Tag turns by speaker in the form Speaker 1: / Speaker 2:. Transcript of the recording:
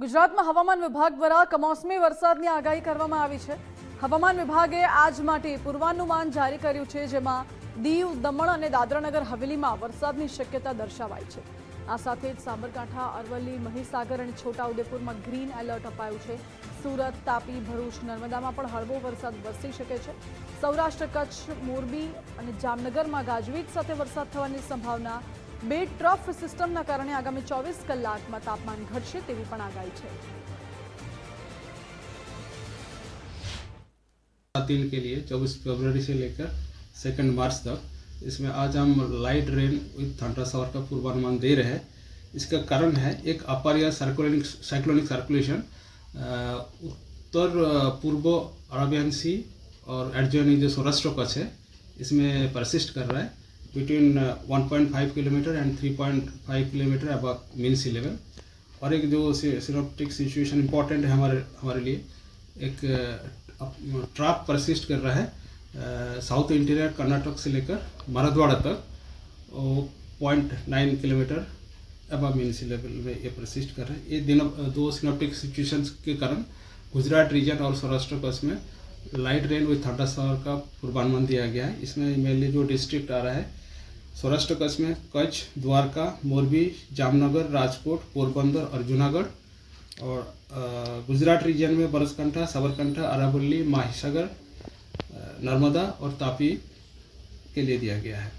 Speaker 1: ગુજરાતમાં હવામાન વિભાગ દ્વારા કમોસમી વરસાદની આગાહી કરવામાં આવી છે। હવામાન વિભાગે આજ માટે પૂર્વાનુમાન જારી કર્યું છે, જેમાં દીવ, દમણ અને દાદરાનગર હવેલીમાં વરસાદની શક્યતા દર્શાવાઈ છે। આ સાથે જ સાબરકાંઠા, અરવલ્લી, મહીસાગર અને છોટાઉદેપુરમાં ગ્રીન એલર્ટ અપાયું છે। સુરત, તાપી, ભરૂચ, નર્મદામાં પણ હળવો વરસાદ વરસી શકે છે। સૌરાષ્ટ્ર, કચ્છ, મોરબી અને જામનગરમાં ગાજવીજ સાથે વરસાદ થવાની સંભાવના। બે ટ્રફ સિસ્ટમના કારણે આગામી 24 કલાકમાં તાપમાન ઘટશે તેવી પણ આગાહી છે।
Speaker 2: दिन के लिए 24 फरवरी से लेकर 2 मार्च तक इसमें आज हम light rain with thunder shower का पूर्वानुमान दे रहे हैं। इसका कारण है एक अपर या साइक्लोनिक सर्कुलेशन उत्तर पूर्व अरबियन सी और एडजॉइनिंग जो सौराष्ट्र कच्छ है इसमें परसिस्ट कर रहा है between 1.5 kilometre and 3.5 kilometre above mean sea level. और एक जो सिनोप्टिक सिचुएशन इम्पॉर्टेंट है हमारे लिए, एक ट्रफ परसिस्ट कर रहा है साउथ इंटीरियर कर्नाटक से लेकर मराठवाड़ा तक 0.9 kilometre above mean sea level में ये परसिस्ट कर रहा है। ये दो सिनोप्टिक सिचुएशंस के कारण गुजरात रीजन और सौराष्ट्र कच्छ में light rain with thunder shower का पूर्वानुमान दिया गया है। इसमें मेनली जो डिस्ट्रिक्ट आ रहा है सौराष्ट्र कच्छ में कच्छ, द्वारका, मोरबी, जामनगर, राजकोट, पोरबंदर और जूनागढ़। और गुजरात रीजन में बनासकांठा, साबरकांठा, अरावली, महीसागर, नर्मदा और तापी के लिए दिया गया है।